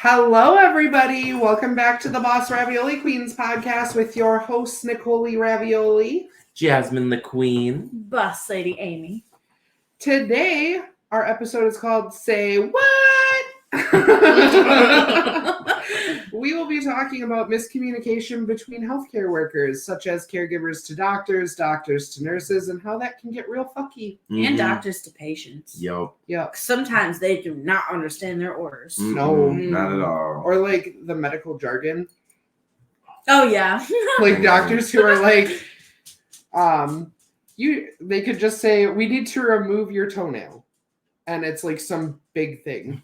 Hello, everybody. Welcome back to the Boss Ravioli Queens podcast with your host, Nicole Ravioli. Jasmine the Queen. Boss Lady Amy. Today, our episode is called Say What? We will be talking about miscommunication between healthcare workers, such as caregivers to doctors, doctors to nurses, and how that can get real fucky. And doctors to patients. Yep. Sometimes they do not understand their orders. No. Not at all. Or like the medical jargon. Oh, yeah. Like doctors who are like, they could just say, we need to remove your toenail. And it's like some big thing.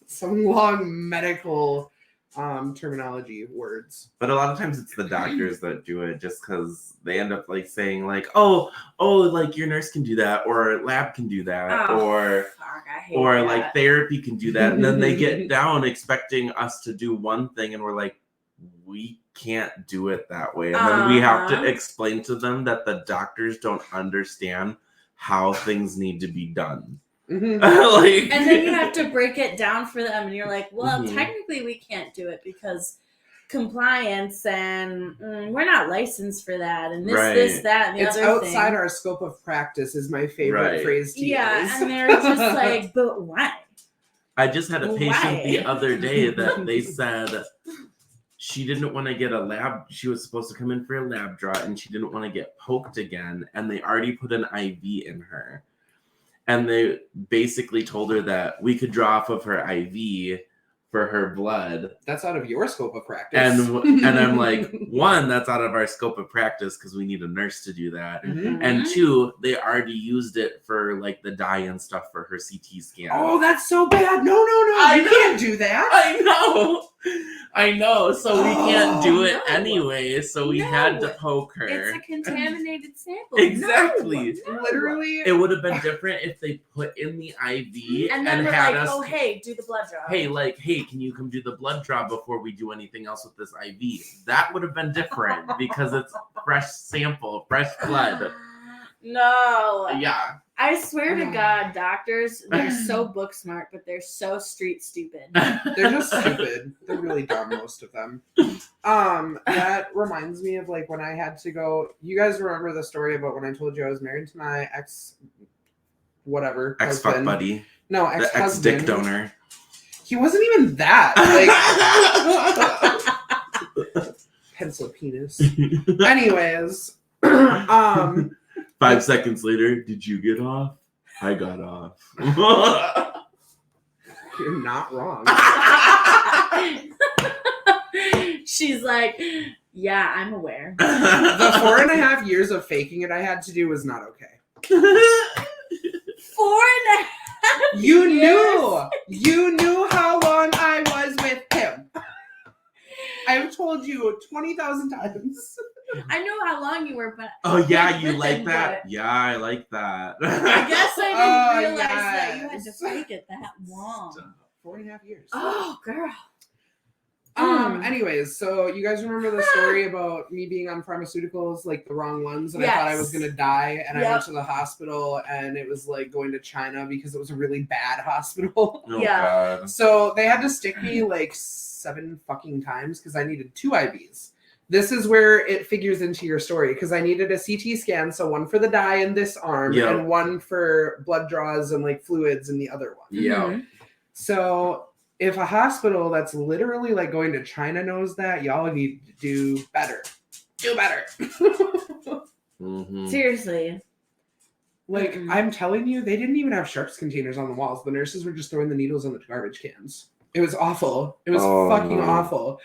Some long medical terminology words. But a lot of times it's the doctors that do it just because they end up like saying like, oh, like your nurse can do that, or lab can do that, or that. like therapy can do that. And then they get down expecting us to do one thing and we're like, we can't do it that way. And then we have to explain to them that the doctors don't understand how things need to be done. Mm-hmm. And then you have to break it down for them, and you're like, well, technically we can't do it because compliance, and we're not licensed for that, and this, that, and the it's other thing. It's outside our scope of practice is my favorite phrase to use. Yeah, and they're just like, but why? I just had a patient the other day that they said she didn't want to get a lab. She was supposed to come in for a lab draw, and she didn't want to get poked again, and they already put an IV in her. And they basically told her that we could draw off of her IV for her blood. That's out of your scope of practice. And I'm like, one, that's out of our scope of practice because we need a nurse to do that. Mm-hmm. And two, they already used it for like the dye and stuff for her CT scan. Oh, that's so bad. No. You can't do that. I know. So we can't do it anyway. So we had to poke her. It's a contaminated sample. Exactly. No. Literally. It would have been different if they put in the IV and then we're had like, us. oh, hey, do the blood draw. Hey, can you come do the blood draw before we do anything else with this IV? That would have been different because it's fresh sample, fresh blood. No. Yeah. I swear to God, doctors, they're so book smart, but they're so street stupid. They're just stupid. They're really dumb, most of them. That reminds me of like when I had to go. You guys remember the story about when I told you I was married to my ex-fuck buddy. No, ex-husband. The ex-dick donor. He wasn't even that. Like pencil penis. Anyways, 5 seconds later, did you get off? I got off. You're not wrong. She's like, yeah, I'm aware. The 4.5 years of faking it I had to do was not okay. 4.5 You years. knew how long I was with him. I've told you 20,000 times. I know how long you were, but Oh yeah, you like that? Yeah, I like that. I guess I didn't realize that you had to fake it that long. 4.5 years. Oh, girl. Anyways, so you guys remember the story about me being on pharmaceuticals, like the wrong ones, and I thought I was gonna die, and I went to the hospital, and it was like going to China because it was a really bad hospital. Oh, God. So they had to stick me like 7 fucking times because I needed 2 IVs. This is where it figures into your story because I needed a CT scan, so one for the dye in this arm and one for blood draws and like fluids in the other one. Yeah. Mm-hmm. So if a hospital that's literally like going to China knows that, y'all need to do better. Do better. Seriously. Like, I'm telling you, they didn't even have sharps containers on the walls. The nurses were just throwing the needles in the garbage cans. It was awful. It was fucking awful.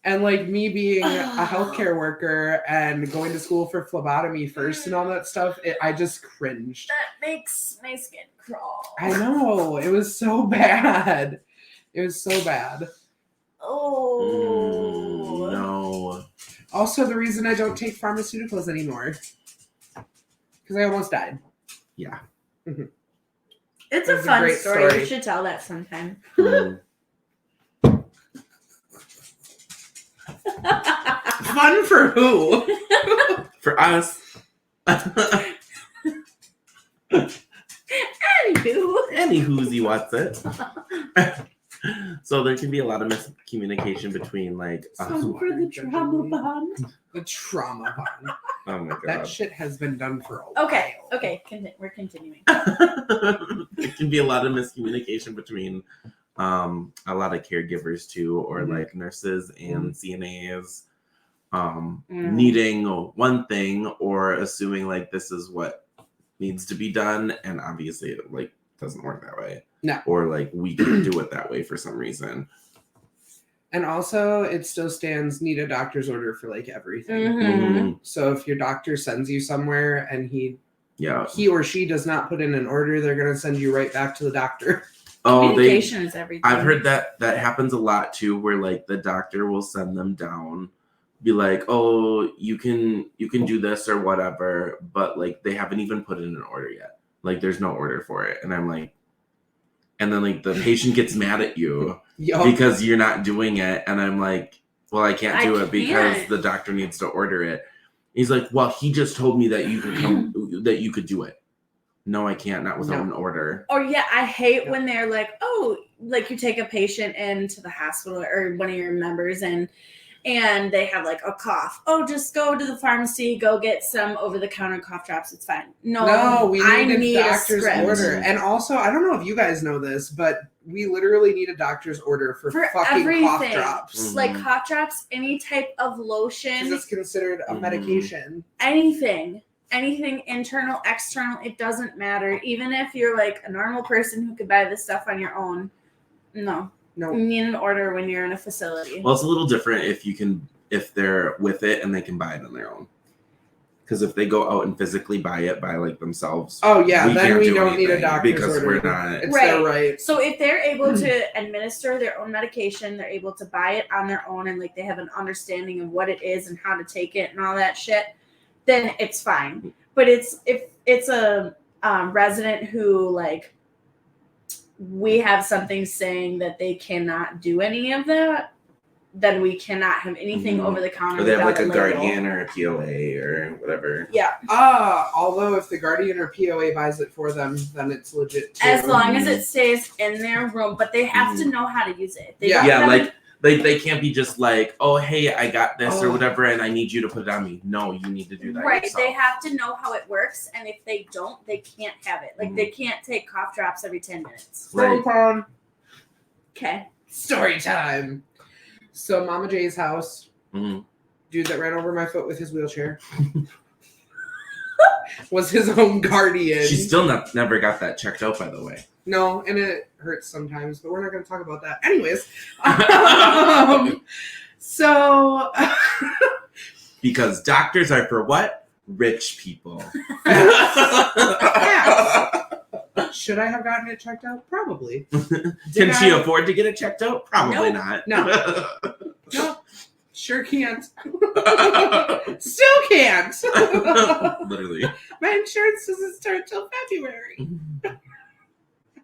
And like me being a healthcare worker and going to school for phlebotomy first and all that stuff, I just cringed. That makes my skin crawl. I know. It was so bad. It was so bad. Oh. No. Also, the reason I don't take pharmaceuticals anymore. Because I almost died. Yeah. Mm-hmm. It's a fun story. You should tell that sometime. Fun for who? For us. Anywho's, what's it? So there can be a lot of miscommunication between like So for the trauma bond. The trauma bond. oh my god. That shit has been done for a while. Okay, we're continuing. There can be a lot of miscommunication between a lot of caregivers too, or like nurses and CNAs needing one thing or assuming like this is what needs to be done, and obviously it like doesn't work that way. No. Or like we can't do it that way for some reason. And also, it still stands need a doctor's order for like everything. Mhm. So if your doctor sends you somewhere and he or she does not put in an order, they're going to send you right back to the doctor. Communication is everything. I've heard that happens a lot too, where like the doctor will send them down, be like, oh, you can do this or whatever, but like they haven't even put in an order yet. Like there's no order for it. And I'm like, and then like the patient gets mad at you because you're not doing it. And I'm like, well, I can't do it because the doctor needs to order it. He's like, well, he just told me that you could come, that you could do it. No, I can't, not without an order. Or I hate when they're like, oh, like you take a patient into the hospital or one of your members and they have like a cough. Oh, just go to the pharmacy, go get some over-the-counter cough drops. It's fine. No, we need a doctor's order. And also, I don't know if you guys know this, but we literally need a doctor's order for fucking everything. Cough drops. Mm-hmm. Like cough drops, any type of lotion. Because it's considered a medication. Anything, internal, external, it doesn't matter. Even if you're like a normal person who could buy this stuff on your own, no. You need an order when you're in a facility. Well, it's a little different if they're with it and they can buy it on their own. Because if they go out and physically buy it by like themselves, then we don't need a doctor's because order. We're not. It's their right. So if they're able to administer their own medication, they're able to buy it on their own, and like they have an understanding of what it is and how to take it and all that shit, then it's fine. But if it's a resident who like we have something saying that they cannot do any of that, then we cannot have anything over the counter. Or they have like a guardian or a POA or whatever. Yeah. Although if the guardian or POA buys it for them, then it's legit too. As long as it stays in their room, but they have to know how to use it. They can't be just like, oh, hey, I got this or whatever, and I need you to put it on me. No, you need to do that yourself. They have to know how it works, and if they don't, they can't have it. Like, they can't take cough drops every 10 minutes. Right. Okay. Story time. So, Mama J's house, dude that ran over my foot with his wheelchair, was his own guardian. She still never got that checked out, by the way. No, and it hurts sometimes, but we're not going to talk about that. Anyways. Because doctors are for what? Rich people. Should I have gotten it checked out? Probably. Can she afford to get it checked out? Probably not. No. No. Sure can't. Still can't. Literally. My insurance doesn't start till February.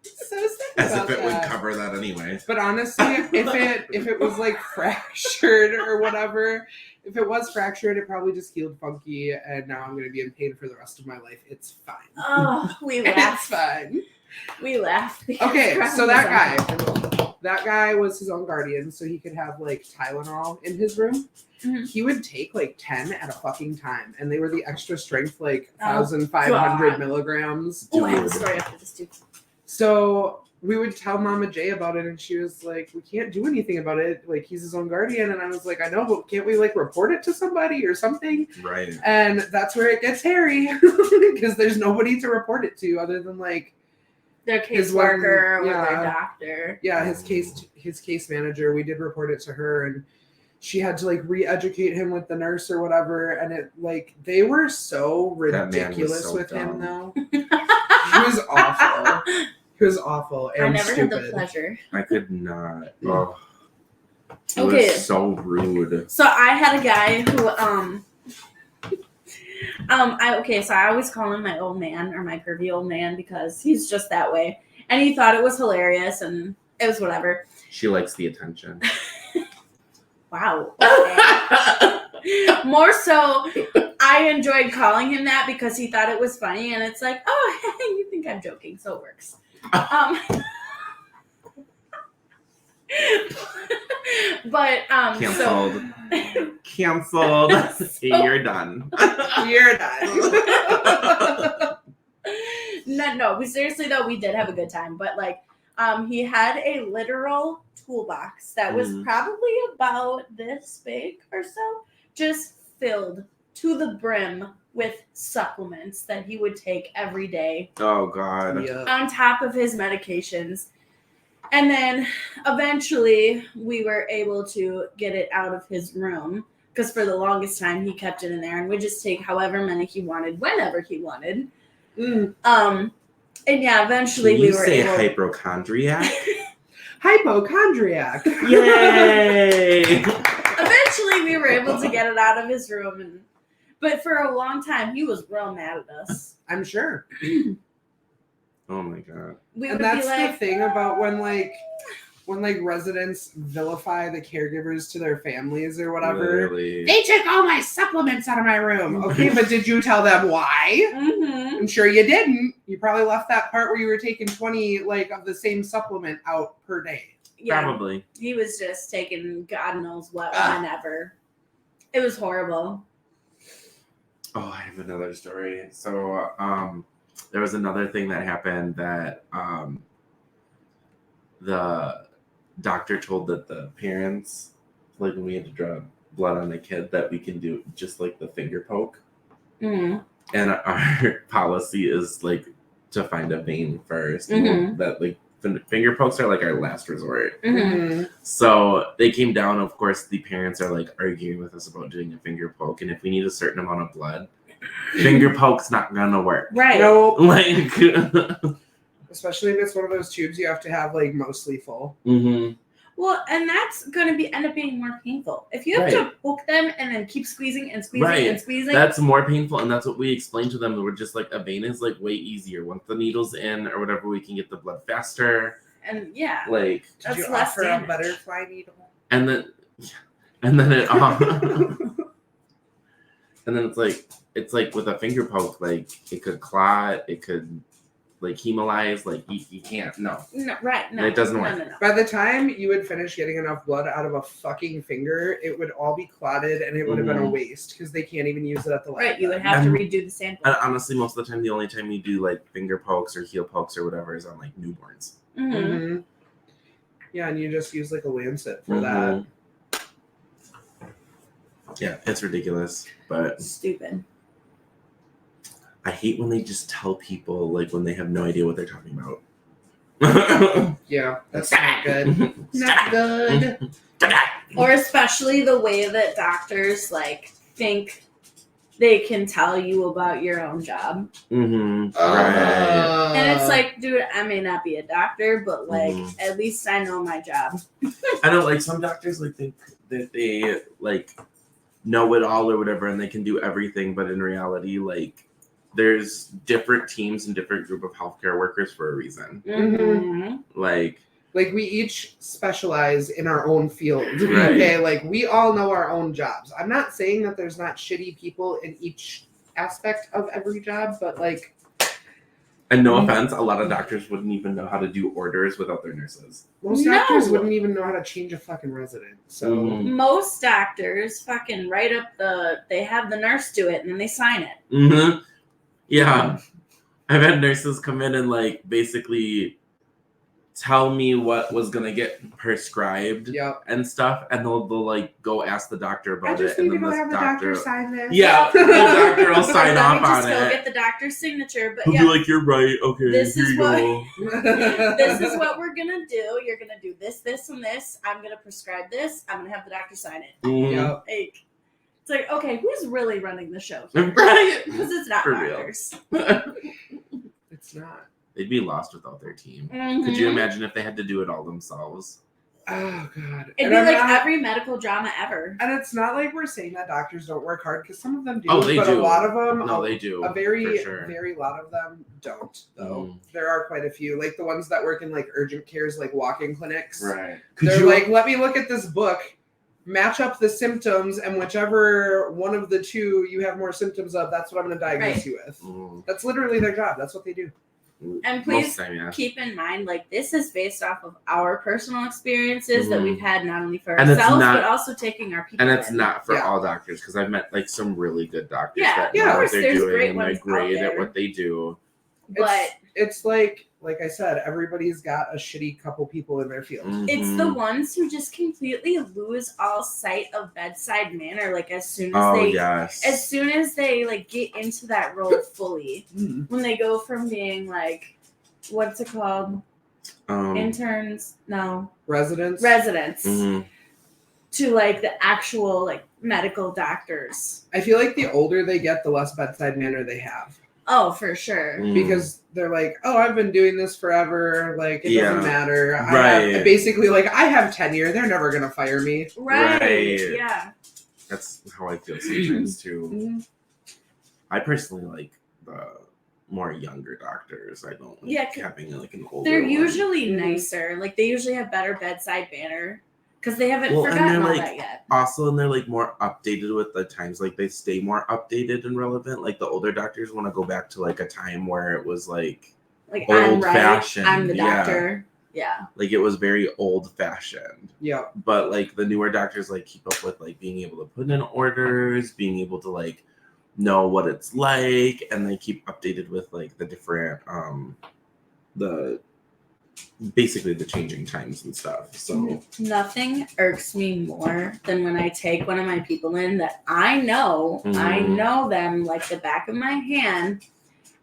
So sad. As if it would cover that anyway. But honestly, if it was like fractured or whatever, if it was fractured, it probably just healed funky, and now I'm going to be in pain for the rest of my life. It's fine. Oh, we laugh. It's fine. We laugh. Okay, so that guy was his own guardian, so he could have like Tylenol in his room. Mm-hmm. He would take like 10 at a fucking time, and they were the extra strength, like 1,500 milligrams. Oh, I have a story after this too. So we would tell Mama J about it, and she was like, we can't do anything about it. Like, he's his own guardian. And I was like, I know, but can't we like report it to somebody or something? Right. And that's where it gets hairy because there's nobody to report it to other than like their caseworker or their doctor. Yeah, his case manager. We did report it to her, and she had to like re-educate him with the nurse or whatever. And it like they were so ridiculous with him though. He was awful. He was awful and I never stupid. had the pleasure. I could not. Oh. It was so rude. So I had a guy who so I always call him my old man or my pervy old man because he's just that way. And he thought it was hilarious and it was whatever. She likes the attention. Wow. Okay. More so, I enjoyed calling him that because he thought it was funny, and it's like, oh, hey, you think think I'm joking, so it works. But Canceled. So, Canceled. So- You're done. You're done. no, we seriously though we did have a good time, but like he had a literal toolbox that was probably about this big or so, just filled to the brim with supplements that he would take every day Oh God. Yeah. on top of his medications. And then eventually we were able to get it out of his room because for the longest time he kept it in there and would just take however many he wanted whenever he wanted. And yeah, eventually Can we you were say able hypochondriac? Hypochondriac. Yay! eventually we were able to get it out of his room but for a long time he was real mad at us. I'm sure. Oh my God. We And would that's be like, the thing about when residents vilify the caregivers to their families or whatever. Really? They took all my supplements out of my room. Okay, but did you tell them why? mm-hmm. I'm sure you didn't. You probably left that part where you were taking 20 of the same supplement out per day. Yeah, Probably. he was just taking God knows what whenever. It was horrible. Oh, I have another story. So, there was another thing that happened that the doctor told that the parents, like when we had to draw blood on a kid, that we can do just like the finger poke. Mm-hmm. And our policy is like to find a vein 1st. Mhm. That like finger pokes are like our last resort. Mm-hmm. So they came down. Of course, the parents are like arguing with us about doing a finger poke, and if we need a certain amount of blood, finger poke's not gonna work. Right. No, Like, especially if it's one of those tubes you have to have mostly full. mm-hmm. Well, and that's going to end up being more painful. If you have to poke them and then keep squeezing and squeezing and squeezing. That's more painful, and that's what we explained to them. We're just like, a vein is way easier. Once the needle's in or whatever, we can get the blood faster. And yeah. Did That's you less offer damage. a butterfly needle? And then it and then it's like with a finger poke, it could clot, it could hemolyze, you can't. No, right. No, it doesn't work. No. By the time you would finish getting enough blood out of a fucking finger, it would all be clotted and it would have been a waste because they can't even use it at the lab. Right, you would have to redo the sample. And honestly, most of the time, the only time you do finger pokes or heel pokes or whatever is on newborns. Mm-hmm. Mm-hmm. Yeah, and you just use a lancet for that. Yeah, it's ridiculous, but stupid. I hate when they just tell people when they have no idea what they're talking about. Yeah, that's not good. Not good. Or especially the way that doctors think they can tell you about your own job. Mm-hmm. Right. And it's dude, I may not be a doctor, but at least I know my job. I know some doctors think that they know it all or whatever and they can do everything, but in reality there's different teams and different group of healthcare workers for a reason. Mm-hmm. We each specialize in our own field. Right. Okay, we all know our own jobs. I'm not saying that there's not shitty people in each aspect of every job, but and no offense, a lot of doctors wouldn't even know how to do orders without their nurses. Most doctors wouldn't even know how to change a fucking resident. So most doctors fucking write up they have the nurse do it and then they sign it. Mm-hmm. Yeah. I've had nurses come in and basically tell me what was gonna get prescribed and stuff, and they'll go ask the doctor about I just it, need and to then go have the doctor sign this. Yeah, the doctor will sign off on just go it. get the doctor's signature, but He'll be you're right. Okay, this here is you what go. this is what we're gonna do. You're gonna do this, this, and this. I'm gonna prescribe this. I'm gonna have the doctor sign it. Mm-hmm. It's okay, who's really running the show here? Right? Because it's not For doctors. It's not. They'd be lost without their team. Mm-hmm. Could you imagine if they had to do it all themselves? Oh god. It'd be every medical drama ever. And it's not we're saying that doctors don't work hard, because some of them do. Oh, they but do. a lot of them. No, they do. A very, for sure. very lot of them don't. Though there are quite a few, the ones that work in urgent cares, walk-in clinics. Right. They're let me look at this book, match up the symptoms, and whichever one of the two you have more symptoms of, that's what I'm going to diagnose you with. That's literally their job. That's what they do. And Most please of the time, yeah. keep in mind, like, this is based off of our personal experiences that we've had not only for And it's ourselves, not- but also taking our people And it's in. not for Yeah. all doctors, because I've met like some really good doctors Yeah, that of know what course, they're there's doing great and they're ones out great at there. what they do. But It's like I said, everybody's got a shitty couple people in their field. it's the Mhm. ones who just completely lose all sight of bedside manner, like as soon as Oh they yes. as soon as they like get into that role fully. Mm. When they go from being like, what's it called? Interns? No. Residents. mhm. To like the actual like medical doctors. I feel like the older they get, the less bedside manner they have. Oh, for sure. Mm. Because they're like, oh, I've been doing this forever. Like, it Yeah. doesn't matter. Right. Basically, like, I have tenure. They're never going to fire me. Right. Right. Yeah. That's how I feel sometimes too. Mhm. I personally like the more younger doctors. I don't like Yeah, having like an older They're one. usually Mhm. nicer. Like they usually have better bedside manner because they haven't Well, and forgotten they're, all like, that yet. Also, and they're like more updated with the times. Like they stay more updated and relevant. Like the older doctors want to go back to like a time where it was like Like I'm old right. fashioned. I'm the Yeah. doctor. Yeah. Like it was very old fashioned. Yeah. But like the newer doctors like keep up with like being able to put in orders, being able to like know what it's like, and they keep updated with like the different the basically the changing times and stuff. So Nothing irks me more than when I take one of my people in that I know them like the back of my hand,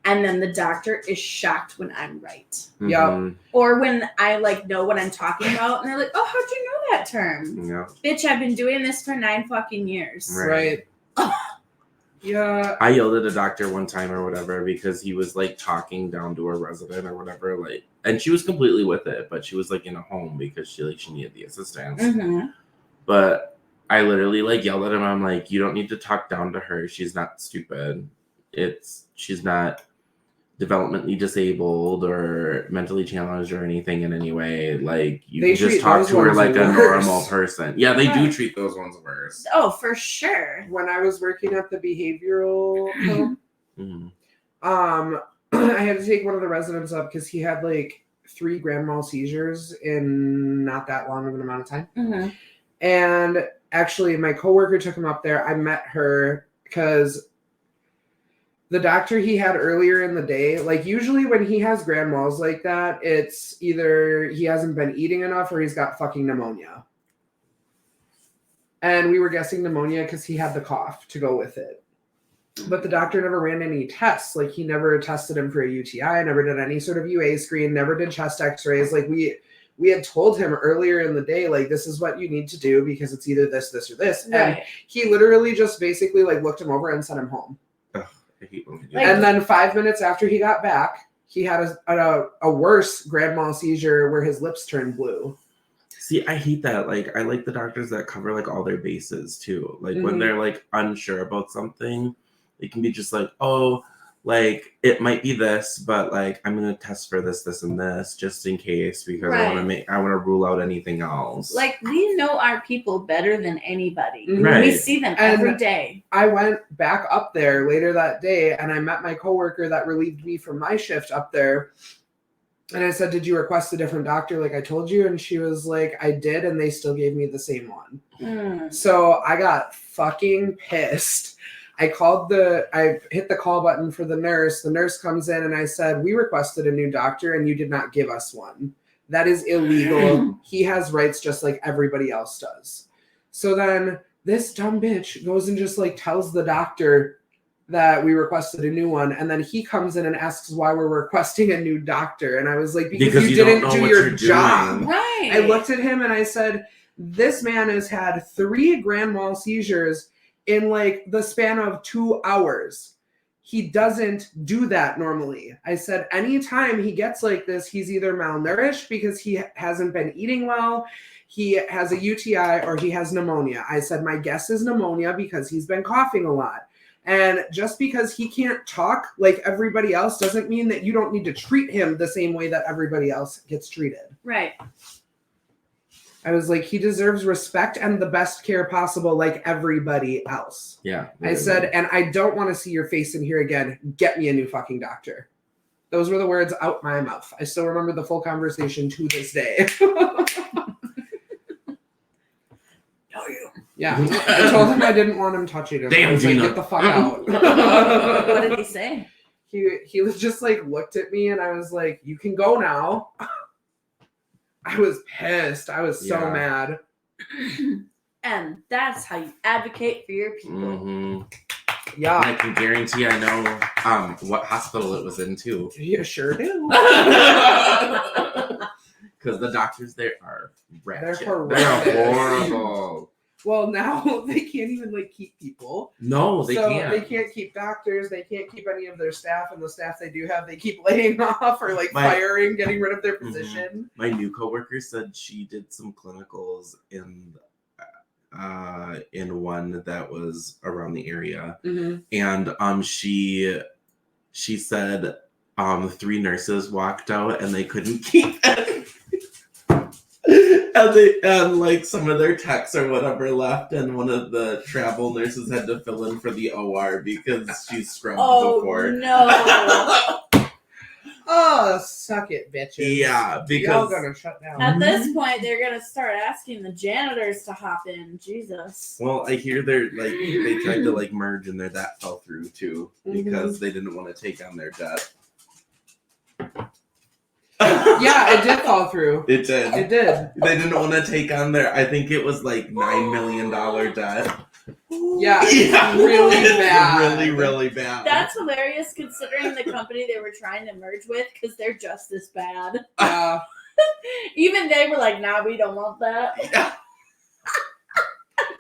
and then the doctor is shocked when I'm right. mhm. Or when I like know what I'm talking about and they're like, oh, how'd you know that term? Yeah. Bitch, I've been doing this for 9 fucking years. Right. Yeah. I yelled at a doctor one time or whatever because he was like talking down to a resident or whatever, like, and she was completely with it, but she was like in a home because she needed the assistance. Mm-hmm. But I literally like yelled at him. I'm like, you don't need to talk down to her. She's not stupid. She's not developmentally disabled or mentally challenged or anything in any way. Like you They can just treat talk those to her ones like a worse. normal person. Yeah, they do Right. treat those ones worse. Oh, for sure. When I was working at the behavioral home, Mhm. I had to take one of the residents up because he had like 3 grand mal seizures in not that long of an amount of time. Mm-hmm. And actually, my coworker took him up there. I met her because the doctor he had earlier in the day, like usually when he has grand mals like that, it's either he hasn't been eating enough or he's got fucking pneumonia. And we were guessing pneumonia because he had the cough to go with it. But the doctor never ran any tests. Like he never tested him for a UTI, never did any sort of UA screen, never did chest x-rays. Like we had told him earlier in the day, like, this is what you need to do because it's either this, this, or this. Right. And he literally just basically like looked him over and sent him home. I hate when they do Like- that. And then 5 minutes after he got back, he had a worse grand mal seizure where his lips turned blue. See, I hate that. Like, I like the doctors that cover like all their bases too. Like when Mhm. they're like unsure about something, they can be just like, oh, like it might be this, but like I'm gonna test for this, this, and this just in case because I want to rule out anything else. Like we know our people better than anybody. Mhm. We Right. see them And- every day. I went back up there later that day and I met my coworker that relieved me from my shift up there. And I said, did you request a different doctor like I told you? And she was like, I did, and they still gave me the same one. Mm. So I got fucking pissed. I hit the call button for the nurse. The nurse comes in and I said, we requested a new doctor and you did not give us one. That is illegal. He has rights just like everybody else does. So then this dumb bitch goes and just like tells the doctor that we requested a new one. And then he comes in and asks why we're requesting a new doctor. And I was like, because you don't didn't know do what your you're job. doing. Right. I looked at him and I said, this man has had 3 grand mal seizures in like the span of 2 hours. He doesn't do that normally. I said, anytime he gets like this, he's either malnourished because he hasn't been eating well, he has a UTI, or he has pneumonia. I said, my guess is pneumonia because he's been coughing a lot. And just because he can't talk like everybody else doesn't mean that you don't need to treat him the same way that everybody else gets treated. Right. I was like, he deserves respect and the best care possible like everybody else. Yeah. I said, and I don't want to see your face in here again. Get me a new fucking doctor. Those were the words out my mouth. I still remember the full conversation to this day. Yeah, I told him I didn't want him touching him. Damn, I was like, Gina. get the fuck out. What did he say? He was just like looked at me and I was like, you can go now. I was pissed. I was so mad. And that's how you advocate for your people. Mm-hmm. Yeah. I can guarantee I know what hospital it was in too. You sure do. Because the doctors there are ratchet. They're horrendous. They're horrible. Well, now they can't even like keep people. No, they so can't. They can't keep doctors. They can't keep any of their staff, and the staff they do have, they keep laying off or like firing, getting rid of their position. My new coworker said she did some clinicals in one that was around the area, and she said 3 nurses walked out and they couldn't keep it. And like some of their techs or whatever left, and one of the travel nurses had to fill in for the OR because she's scrubbed before. No. Oh, suck it, bitches. Yeah, because y'all gonna shut down. At this point, they're gonna start asking the janitors to hop in. Jesus. Well, I hear they're like they tried to like merge and that fell through too because they didn't want to take on their debt. Yeah, it did fall through. It did. It did. They didn't want to take on I think it was like $9 million debt. Yeah, really bad. Really, really bad. That's hilarious considering the company they were trying to merge with, because they're just as bad. Even they were like, nah, we don't want that.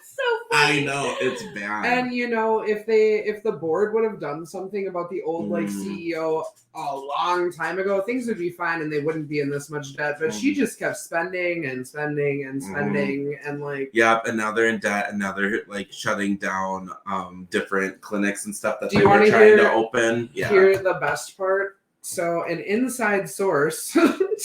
So funny. I know, it's bad. And you know, if the board would have done something about the old like CEO a long time ago, things would be fine and they wouldn't be in this much debt. But she just kept spending and spending and spending and like and now they're in debt and now they're like shutting down different clinics and stuff that Do they you were wanna trying to open. Yeah. Hear the best part. So an inside source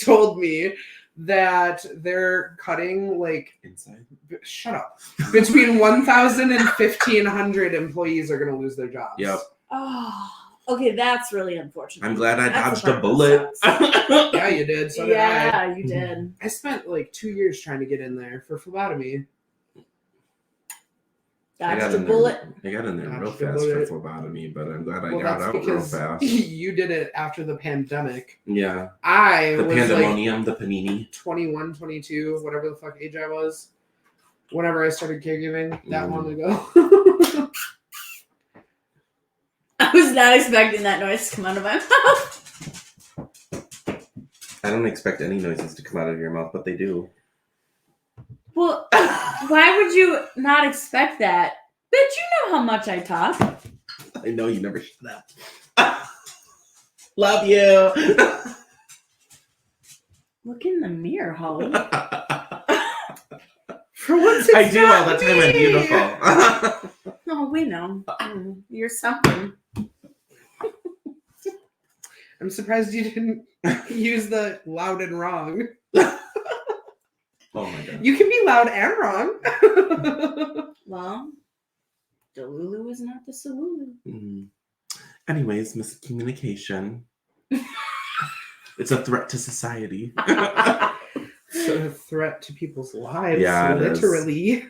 told me that they're cutting like Inside. Shut up. Between 1,000 and 1,500 employees are going to lose their jobs. Yep. Oh, okay, that's really unfortunate. I'm glad I That's dodged the a part bullet. that Yeah, you did. So did I. yeah, you did. I spent like 2 years trying to get in there for phlebotomy. Dodged a bullet. I got in there real Dodged a fast for bullet. phlebotomy, but I'm glad I Well, got that's out real because fast. you did it after the pandemic. Yeah. I The was pandemonium, like the panini. 21, 22, whatever the fuck age I was. Whenever I started caregiving that long ago. I was not expecting that noise to come out of my mouth. I don't expect any noises to come out of your mouth, but they do. Well, why would you not expect that? Bitch, you know how much I talk. I know you never shut up. Love you. Look in the mirror, Holly. For once it's I do all the not time. I'm me. beautiful. Oh, we know. You're something. I'm surprised you didn't use the loud and wrong. Oh my god. You can be loud and wrong. Well, Delulu is not the Salulu. Anyways, miscommunication. It's a threat to society. It's a threat to people's lives, Yeah, it is. literally.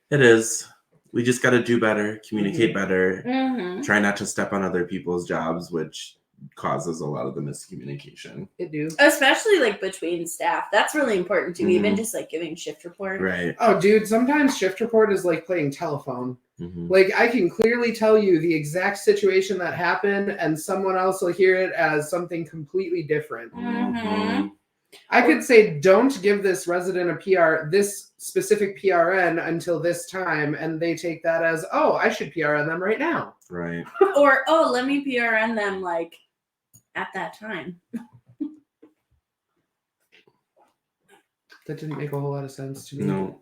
It is. We just got to do better, communicate better, Mm-hmm. try not to step on other people's jobs, which causes a lot of the miscommunication. It do. Especially like between staff. That's really important too. Even just like giving shift report. Right. Oh, dude, sometimes shift report is like playing telephone. Mm-hmm. Like, I can clearly tell you the exact situation that happened, and someone else will hear it as something completely different. Mm-hmm. I could say, don't give this resident a PR, this specific PRN until this time, and they take that as, oh, I should PRN them right now. Right. Or, oh, let me PRN them like at that time. That didn't make a whole lot of sense to me. No.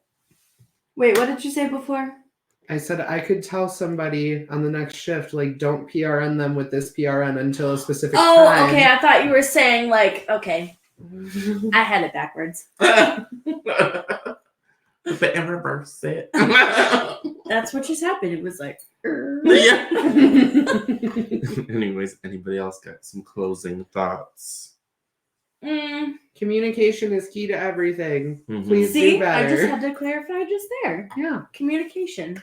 Wait, what did you say before? I said I could tell somebody on the next shift, like, don't PRN them with this PRN until a specific time. Oh, okay. I thought you were saying like, okay. I had it backwards. But in reverse it. That's what just happened. It was like, Yeah. Anyways, anybody else got some closing thoughts? Communication is key to everything. Mhm. Please See, do better. I just had to clarify just there. Yeah. Communication.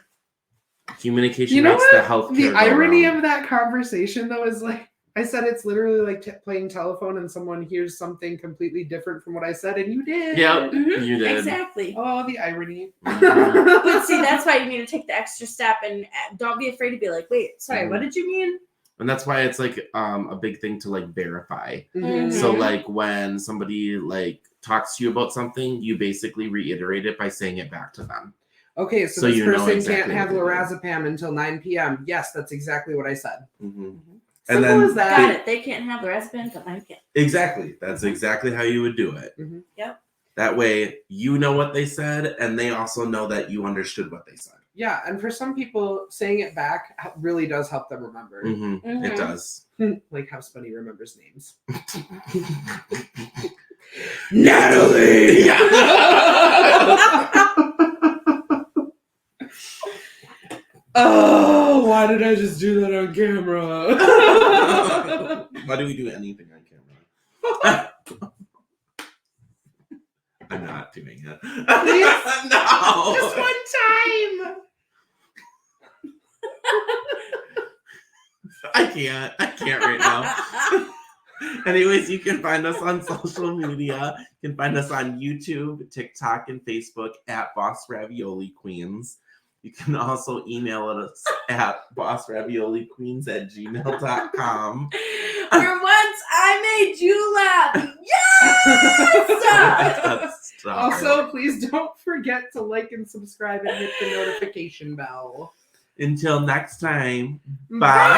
Communication You know makes what? the healthcare The go irony round. of that conversation, though, is like I said, it's literally like playing telephone, and someone hears something completely different from what I said, and you did. Yep, Mhm, you did. Exactly. Oh, the irony. Mhm. But see, that's why you need to take the extra step and don't be afraid to be like, wait, sorry, what did you mean? And that's why it's like a big thing to like verify. Mhm. So Mhm. like when somebody like talks to you about something, you basically reiterate it by saying it back to them. Okay, so So this you know person exactly can't have what they did. lorazepam until 9 p.m. Yes, that's exactly what I said. Mm-hmm. Simple then as that. Got it. They can't have the raspberry until 9 p.m. Exactly. That's exactly how you would do it. Mhm. Yep. That way you know what they said and they also know that you understood what they said. Yeah, and for some people, saying it back really does help them remember. Mm-hmm. Mhm. It does. Like how Spunny remembers names. Natalie! Yeah. Oh, why did I just do that on camera? Why do we do anything on camera? I'm not doing it. Please? No. Just one time. I can't right now. Anyways, you can find us on social media. You can find us on YouTube, TikTok, and Facebook at Boss Ravioli Queens. You can also email us at bossravioliqueens@gmail.com. For once, I made you laugh. Yes! Stop Also, it. please don't forget to like and subscribe and hit the notification bell. Until next time, Bye. bye.